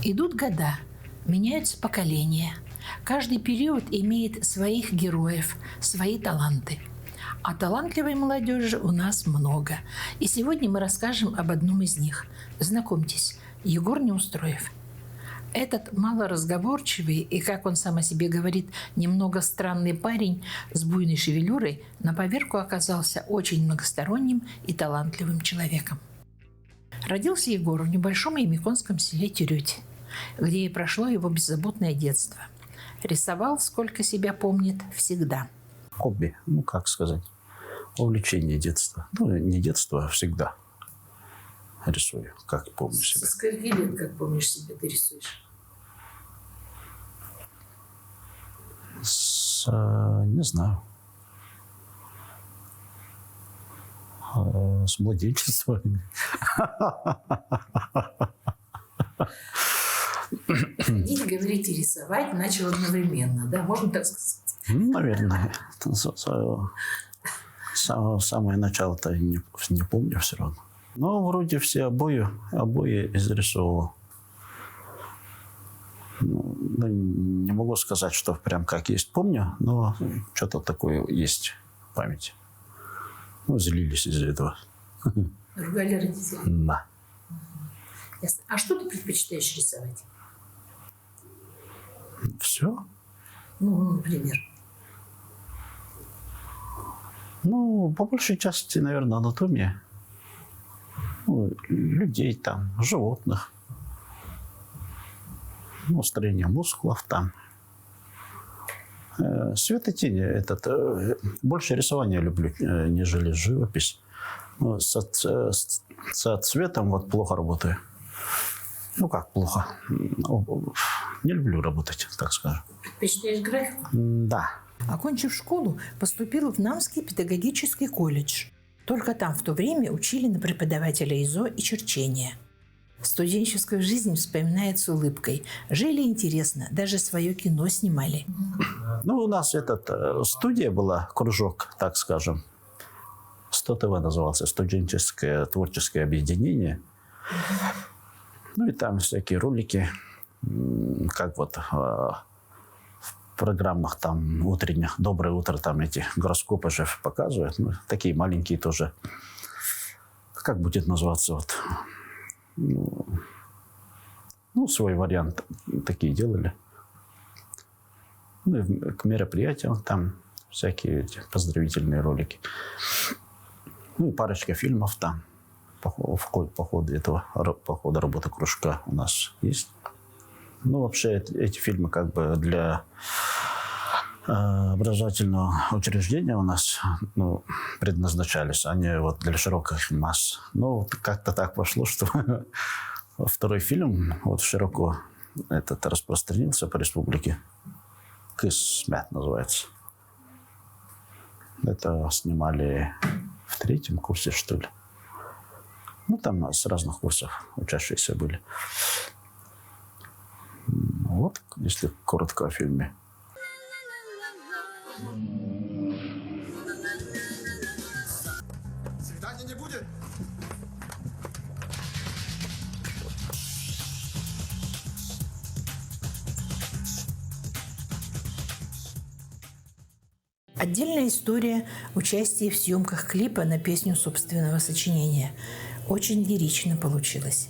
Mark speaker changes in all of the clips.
Speaker 1: Идут года, меняются поколения. Каждый период имеет своих героев, свои таланты. А талантливой молодежи у нас много. И сегодня мы расскажем об одном из них. Знакомьтесь, Егор Неустроев. Этот малоразговорчивый и, как он сам о себе говорит, немного странный парень с буйной шевелюрой на поверку оказался очень многосторонним и талантливым человеком. Родился Егор в небольшом ямиконском селе Тюрюти, где и прошло его беззаботное детство. Рисовал, сколько себя помнит, всегда.
Speaker 2: Хобби, как сказать, увлечение детства. Не детства, а всегда рисую, как помню себя.
Speaker 1: С скольки лет, как помнишь себя, ты рисуешь?
Speaker 2: Не знаю. С младенчества.
Speaker 1: Ходить, говорить и рисовать начал одновременно, да? Можно так сказать?
Speaker 2: Наверное. Самое начало-то не помню все равно. Но вроде все обои изрисовывал. Не могу сказать, что прям как есть помню, но что-то такое есть в памяти. Злились из-за этого.
Speaker 1: Ругали родители?
Speaker 2: Да.
Speaker 1: Ясно. А что ты предпочитаешь рисовать?
Speaker 2: Все.
Speaker 1: Например?
Speaker 2: По большей части, наверное, анатомия. Людей там, животных. Строение мускулов там. Свет и тени. Больше рисование люблю, нежели живопись. Со цветом плохо работаю. Как плохо? Не люблю работать, так скажем.
Speaker 1: Предпочитаешь графику?
Speaker 2: Да.
Speaker 1: Окончив школу, поступил в Намский педагогический колледж. Только там в то время учили на преподавателя ИЗО и черчения. Студенческую жизнь вспоминает с улыбкой. Жили интересно, даже свое кино снимали.
Speaker 2: У нас студия была, кружок, так скажем. СТО-ТВ назывался, студенческое творческое объединение. И там всякие ролики, как в программах там утренних, «Доброе утро», там эти гороскопы же показывают. Такие маленькие тоже. Как будет называться? Свой вариант такие делали. К мероприятиям там всякие эти поздравительные ролики. И парочка фильмов там по ходу работы кружка у нас есть. Вообще эти фильмы как бы для образовательного учреждения у нас предназначались, а не для широких масс. Как-то так пошло, что второй фильм широко распространился по республике. «Кисмет» называется. Это снимали в 3-м курсе, что ли. Там с разных курсов учащиеся были. Если коротко о фильме.
Speaker 3: Свидания не будет?
Speaker 1: Отдельная история участия в съемках клипа на песню собственного сочинения. Очень лирично получилось.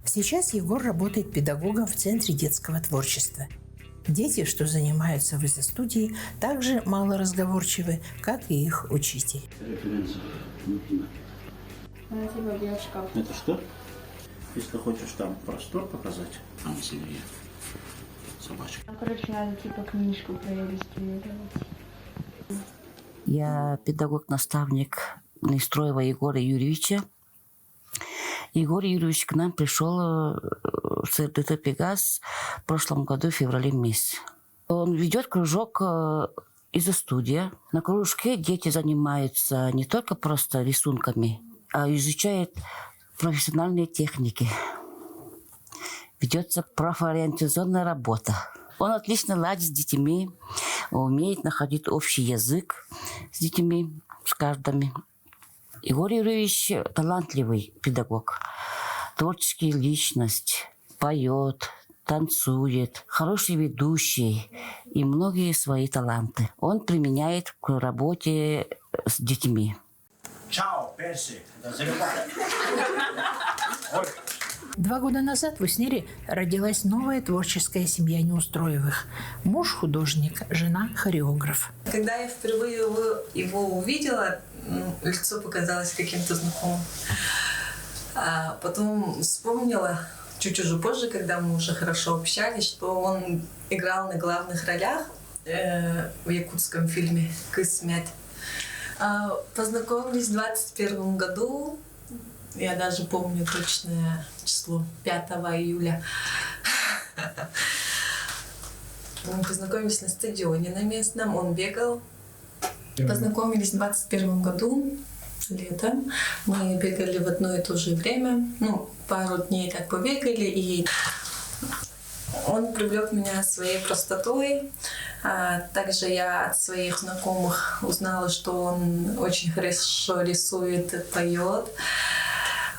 Speaker 1: Сейчас Егор работает педагогом в Центре детского творчества. Дети, что занимаются в этой студии, также малоразговорчивы, как и их учитель.
Speaker 2: Это что? Если хочешь там простор показать, там себе собачка.
Speaker 3: Короче, надо типа книжку проиллюстрировать.
Speaker 4: Я педагог-наставник Нестроева Егора Юрьевича. Егор Юрьевич к нам пришел в ЦРДТ «Пегас» в прошлом году, в феврале месяце. Он ведет кружок изо-студия. На кружке дети занимаются не только просто рисунками, а изучают профессиональные техники. Ведется профориентационная работа. Он отлично ладит с детьми, умеет находить общий язык с детьми, с каждым. Егор Юрьевич талантливый педагог, творческая личность, поет, танцует, хороший ведущий и многие свои таланты. Он применяет к работе с детьми.
Speaker 2: Чао, персик.
Speaker 1: 2 года назад в Уснере родилась новая творческая семья Неустроевых. Муж художник, жена хореограф.
Speaker 5: Когда я впервые его увидела, лицо показалось каким-то знакомым. А потом вспомнила, чуть уже позже, когда мы уже хорошо общались, что он играл на главных ролях в якутском фильме «Кысмет». Познакомились в 2021 году. Я даже помню точное число, 5 июля. Мы познакомились на стадионе на местном, он бегал. Познакомились в 2021 году, летом. Мы бегали в одно и то же время. Пару дней так побегали, и он привлек меня своей простотой. Также я от своих знакомых узнала, что он очень хорошо рисует и поет.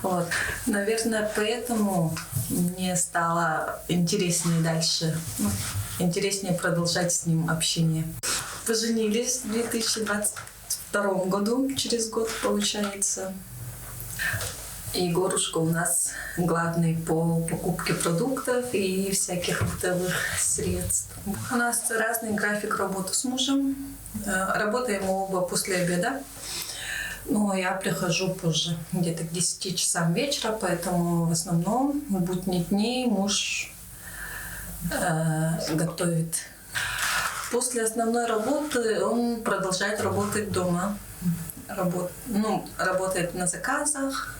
Speaker 5: Вот. Наверное, поэтому мне стало интереснее дальше, интереснее продолжать с ним общение. Поженились в 2022 году, через год получается. Егорушка у нас главный по покупке продуктов и всяких бытовых средств. У нас разный график работы с мужем. Работаем мы оба после обеда. Но я прихожу позже, где-то к 10 часам вечера, поэтому в основном в будние дни муж готовит. После основной работы он продолжает работать дома. Работает на заказах.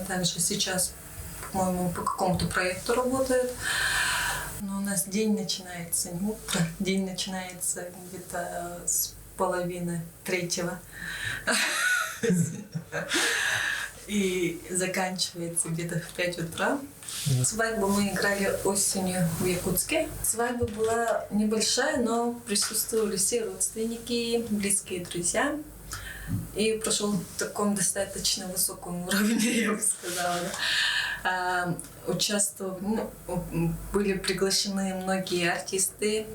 Speaker 5: Также сейчас, по-моему, по какому-то проекту работает. Но у нас день начинается не утро, день начинается где-то с 2:30. И заканчивается где-то в 5 утра. Свадьбу мы играли осенью в Якутске. Свадьба была небольшая, но присутствовали все родственники, близкие друзья. И прошел в таком достаточно высоком уровне, я бы сказала. Были приглашены многие артисты,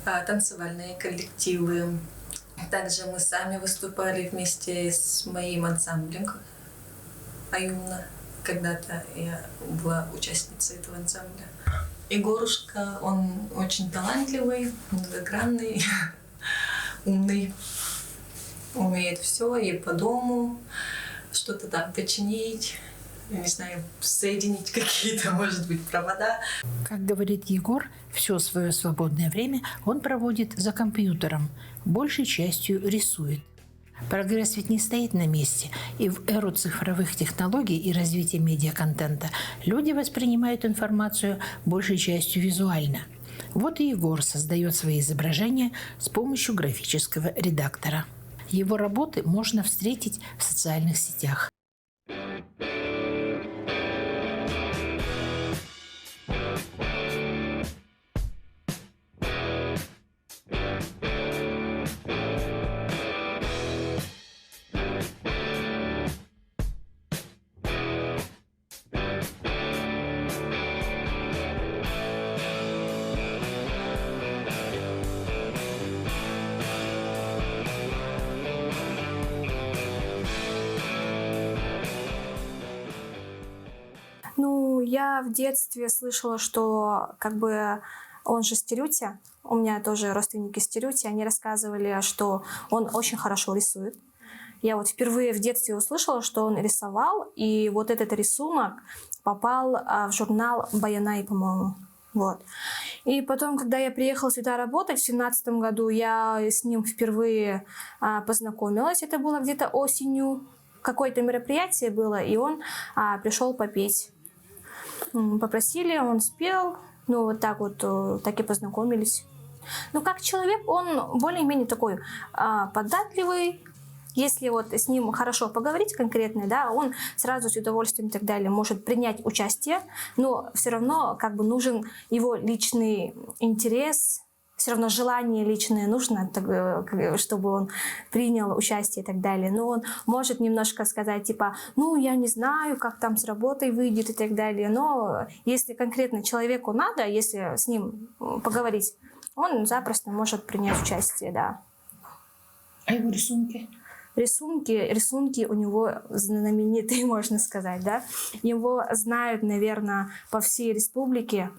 Speaker 5: танцевальные коллективы. Также мы сами выступали вместе с моим ансамблем «Аюмна». Когда-то я была участницей этого ансамбля. Егорушка, он очень талантливый, многогранный, умный. Умеет все и по дому, что-то там починить, я не знаю, соединить какие-то, может быть, провода.
Speaker 1: Как говорит Егор, все свое свободное время он проводит за компьютером, большей частью рисует. Прогресс ведь не стоит на месте, и в эру цифровых технологий и развития медиаконтента люди воспринимают информацию большей частью визуально. Вот и Егор создает свои изображения с помощью графического редактора. Его работы можно встретить в социальных сетях.
Speaker 3: Я в детстве слышала, что он же с Терюти, у меня тоже родственники с Терюти, они рассказывали, что он очень хорошо рисует. Я вот впервые в детстве услышала, что он рисовал, и вот этот рисунок попал в журнал «Баянай», по-моему. Вот. И потом, когда я приехала сюда работать в 2017 году, я с ним впервые познакомилась. Это было где-то осенью. Какое-то мероприятие было, и он пришел попеть. Попросили, он спел. Ну, вот так и познакомились. Ну, как человек, он более-менее такой податливый. Если вот с ним хорошо поговорить конкретно, да, он сразу с удовольствием и так далее может принять участие, но все равно как бы нужен его личный интерес, все равно желание личное нужно, чтобы он принял участие и так далее. Но он может немножко сказать, типа, ну, я не знаю, как там с работой выйдет и так далее. Но если конкретно человеку надо, если с ним поговорить, он запросто может принять участие, да.
Speaker 1: А его рисунки?
Speaker 3: Рисунки у него знаменитые, можно сказать, да. Его знают, наверное, по всей республике.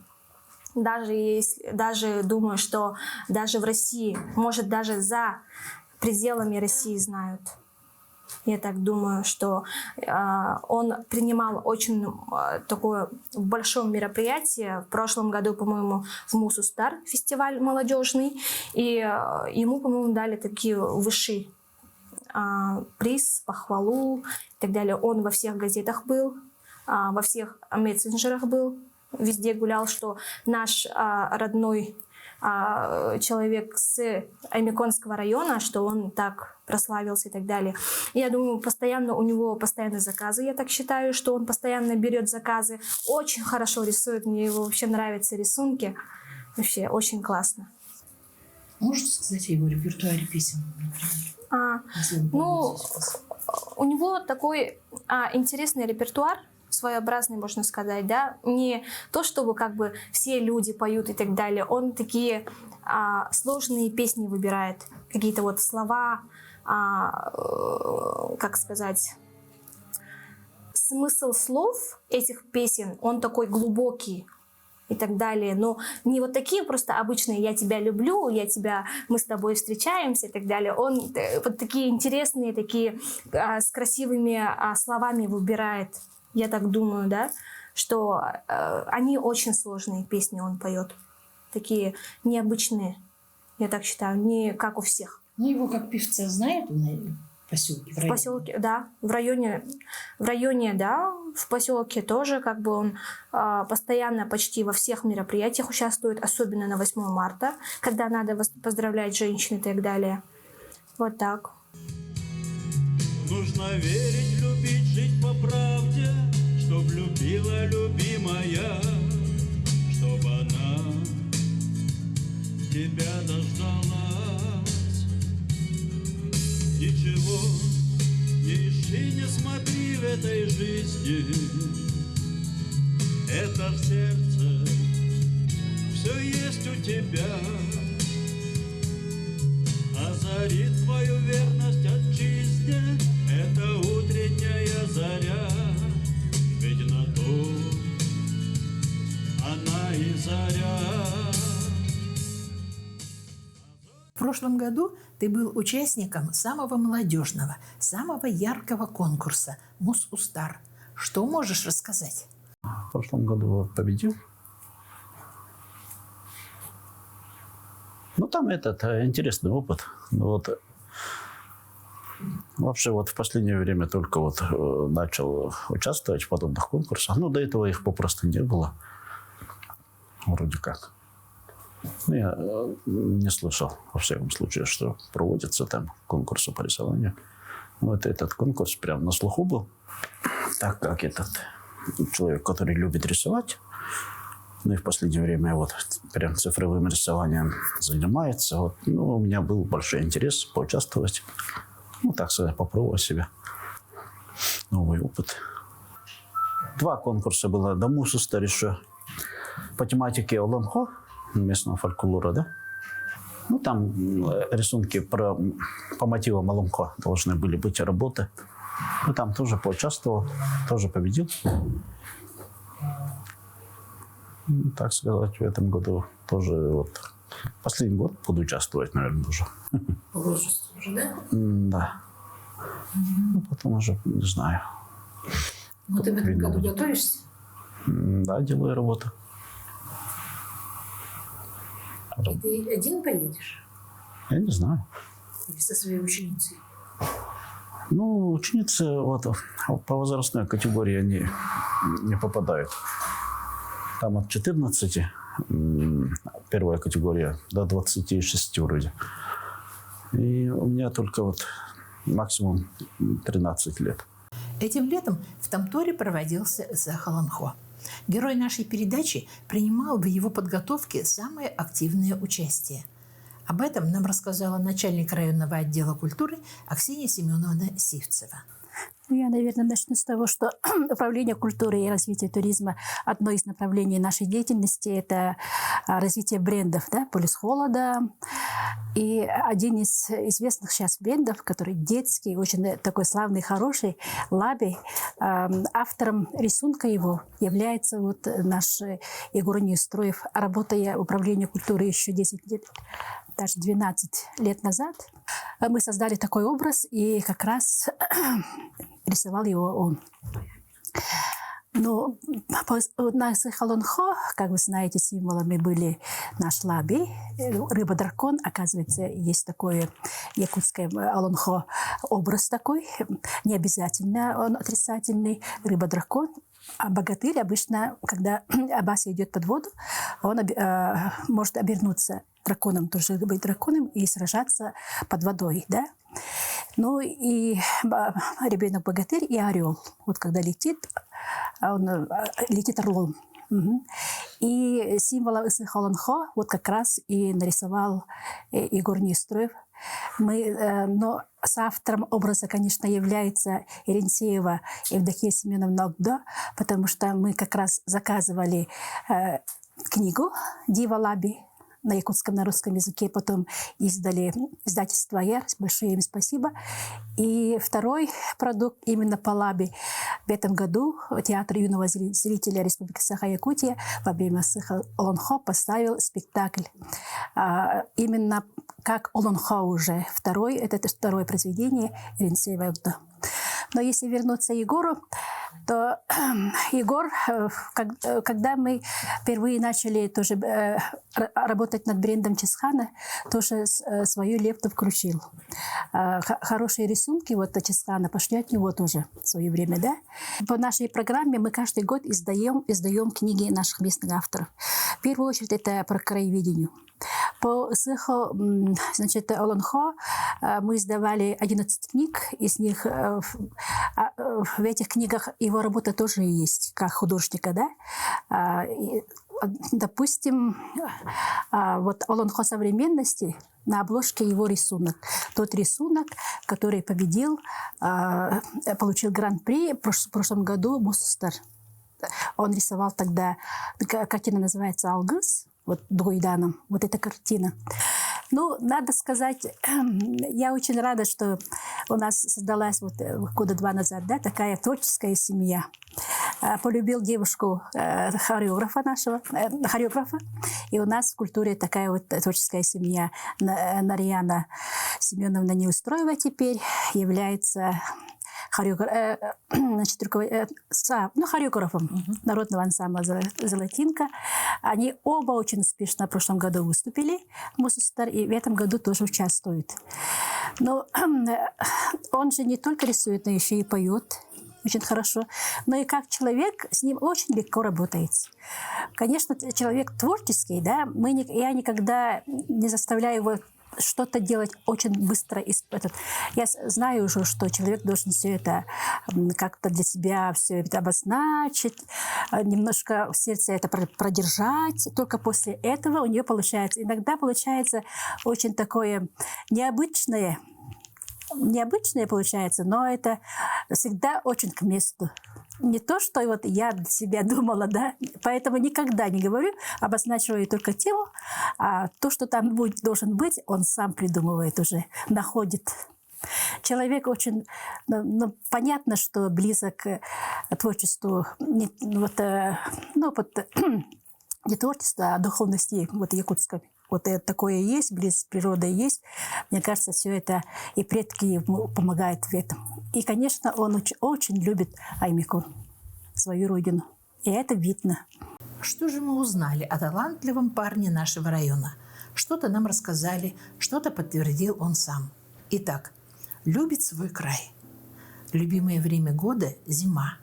Speaker 3: Даже думаю, что даже в России, может, даже за пределами России знают. Я так думаю, что он принимал очень такое большое мероприятие. В прошлом году, по-моему, в Мус-Устар фестиваль молодежный. И ему, по-моему, дали такие высшие приз, похвалу и так далее. Он во всех газетах был, во всех мессенджерах был, везде гулял, что наш родной человек с Аймеконского района, что он так прославился и так далее. Я думаю, у него постоянно заказы, я так считаю, что он постоянно берет заказы. Очень хорошо рисует, мне его вообще нравятся рисунки. Вообще, очень классно.
Speaker 1: Можете сказать о его репертуаре песен, например?
Speaker 3: Ну, у него такой интересный репертуар, своеобразный, можно сказать, да, не то, чтобы как бы все люди поют и так далее, он такие сложные песни выбирает, какие-то вот слова, как сказать, смысл слов этих песен, он такой глубокий и так далее, но не вот такие просто обычные «я тебя люблю», мы с тобой встречаемся и так далее, он вот такие интересные, такие с красивыми словами выбирает. Я так думаю, да, что они очень сложные песни он поет. Такие необычные, я так считаю, не как у всех.
Speaker 1: Ну, его как певца знают в поселке?
Speaker 3: В поселке, да, в районе, да, в поселке тоже, как бы он постоянно почти во всех мероприятиях участвует, особенно на 8 марта, когда надо поздравлять женщин и так далее. Вот так.
Speaker 6: Нужно верить, любить, жить по правде, чтоб любила любимая, чтоб она тебя дождалась. Ничего не ищи, не смотри в этой жизни, это в сердце все есть у тебя. Озарит твою верность отчизне эта утренняя заря, ведь на то она и заря.
Speaker 1: В прошлом году ты был участником самого молодежного, самого яркого конкурса «Мус-Устар». Что можешь рассказать?
Speaker 2: В прошлом году победил. Ну, там интересный опыт. Вот. Вообще, вот в последнее время только вот начал участвовать в подобных конкурсах. Ну, до этого их попросту не было. Вроде как. Ну, я не слышал, во всяком случае, что проводятся там конкурсы по рисованию. Вот этот конкурс прям на слуху был. Так как этот человек, который любит рисовать, ну и в последнее время вот прям цифровым рисованием занимается. Вот, ну, у меня был большой интерес поучаствовать. Ну, так сказать, попробовать себя. Новый опыт. 2 конкурса было до Мус-Устар еще по тематике Олонхо, местного фольклора, да? Ну, там рисунки по мотивам Олонхо должны были быть работы. Ну, там тоже поучаствовал, тоже победил. Так сказать, в этом году тоже вот последний год буду участвовать, наверное, уже.
Speaker 5: Возраст уже, да?
Speaker 2: Да. Ну, потом уже, не знаю.
Speaker 1: Ну, ты в этом
Speaker 2: Видно
Speaker 1: году
Speaker 2: будет.
Speaker 1: готовишься?
Speaker 2: Да, делаю работу.
Speaker 1: И ты один поедешь?
Speaker 2: Я не знаю.
Speaker 1: Или со своей ученицей?
Speaker 2: Ну, ученицы вот, по возрастной категории они не попадают. Там от 14, первая категория, до 26 вроде. И у меня только вот максимум 13 лет.
Speaker 1: Этим летом в Тамторе проводился Захаланхо. Герой нашей передачи принимал в его подготовке самое активное участие. Об этом нам рассказала начальник районного отдела культуры Аксинья Семеновна Сивцева.
Speaker 7: Я, наверное, начну с того, что управление культуры и развитие туризма – одно из направлений нашей деятельности – это развитие брендов, да, «Полюс холода». И один из известных сейчас брендов, который детский, очень такой славный, хороший, «Лаби», автором рисунка его является вот наш Егор Неустроев. Работая в управлении культуры еще 10 лет, даже 12 лет назад, мы создали такой образ, и как раз рисовал его он. Но на Захаланхо, как вы знаете, символами были наш лаби, рыба-дракон. Оказывается, есть такое якутское аланхо образ такой. Не обязательно он отрицательный. Рыба-дракон. А богатырь обычно, когда Абася идет под воду, он может обернуться драконом, тоже быть драконом, и сражаться под водой, да? Ну и ребенок-богатырь и орел. Вот когда летит, он летит орлом. Угу. И символом Захаланхо вот как раз и нарисовал Егор Неустроев. Но соавтором образа, конечно, является Еренсеева Евдокия Семеновна Огдо, потому что мы как раз заказывали книгу «Дива Лаби» на якутском, на русском языке, потом издали издательство «Яр», большое им спасибо. И второй продукт именно по Лаби. В этом году Театр юного зрителя Республики Саха-Якутия во время Захаланхо поставил спектакль. Именно как Олонхо уже. Это второе произведение Еренсеева Огдо. Но если вернуться к Егору, то Егор, когда мы впервые начали тоже работать над брендом Чесхана, тоже свою лепту включил. Хорошие рисунки вот Чесхана пошли от него тоже в свое время, да? По нашей программе мы каждый год издаем книги наших местных авторов. В первую очередь это про краеведение. По значит, Олонхо мы издавали 11 книг, из них в этих книгах его работа тоже есть, как художника, да. Допустим, вот Олонхо современности, на обложке его рисунок. Тот рисунок, который победил, получил гран-при в прошлом году Мусустар. Он рисовал тогда, картина называется «Алгыс», вот Дуйданом, вот эта картина. Ну, надо сказать, я очень рада, что у нас создалась вот года 2 назад, да, такая творческая семья. Полюбил девушку хореографа нашего, и у нас в культуре такая вот творческая семья. Нарьяна Семеновна Неустроева теперь является хореографом народного ансамбля «Золотинка». Они оба очень успешно в прошлом году выступили в Мусустар, и в этом году тоже участвуют. Но он же не только рисует, но еще и поет очень хорошо. Но и как человек с ним очень легко работает. Конечно, человек творческий, да, я никогда не заставляю его что-то делать очень быстро. Я знаю уже, что человек должен все это как-то для себя все это обозначить, немножко в сердце это продержать. Только после этого у нее получается. Иногда получается очень такое необычное получается, но это всегда очень к месту. Не то, что вот я для себя думала, да, поэтому никогда не говорю, обозначиваю только тему, а то, что там должен быть, он сам придумывает уже, находит. Человек очень, понятно, что близок к творчеству, не творчество, а духовности вот якутской. вот это такое есть, близость природы есть. Мне кажется, все это и предки ему помогают в этом. И, конечно, он очень любит Аймикон, свою родину. И это видно.
Speaker 1: Что же мы узнали о талантливом парне нашего района? Что-то нам рассказали, что-то подтвердил он сам. Итак, любит свой край. Любимое время года – зима.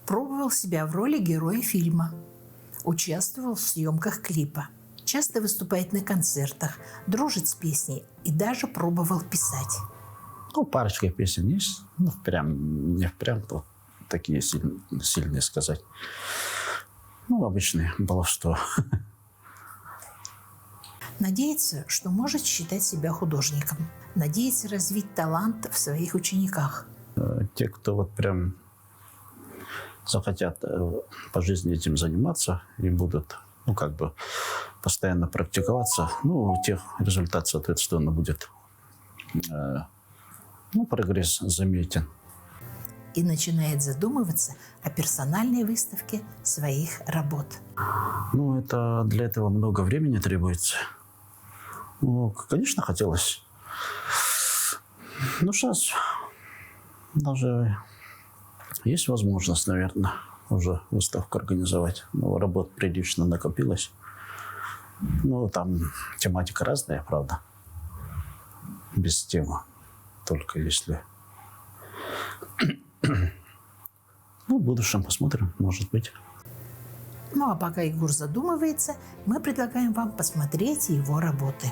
Speaker 1: Пробовал себя в роли героя фильма. Участвовал в съемках клипа. Часто выступает на концертах, дружит с песней и даже пробовал писать.
Speaker 2: Ну, парочка песен есть. Ну, прям, не прям то такие сильные сказать. Ну, обычные баловство.
Speaker 1: Надеется, что может считать себя художником. Надеется развить талант в своих учениках.
Speaker 2: Те, кто вот прям захотят по жизни этим заниматься и будут, ну, как бы постоянно практиковаться, ну, у тех результат, соответственно, будет, ну, прогресс заметен.
Speaker 1: И начинает задумываться о персональной выставке своих работ.
Speaker 2: Ну, это для этого много времени требуется. Ну, конечно, хотелось. Ну, сейчас даже есть возможность, наверное, уже выставку организовать. Ну, работ прилично накопилось. Ну, там тематика разная, правда. Без темы. Только если... Ну, в будущем посмотрим, может быть.
Speaker 1: Ну а пока Егор задумывается, мы предлагаем вам посмотреть его работы.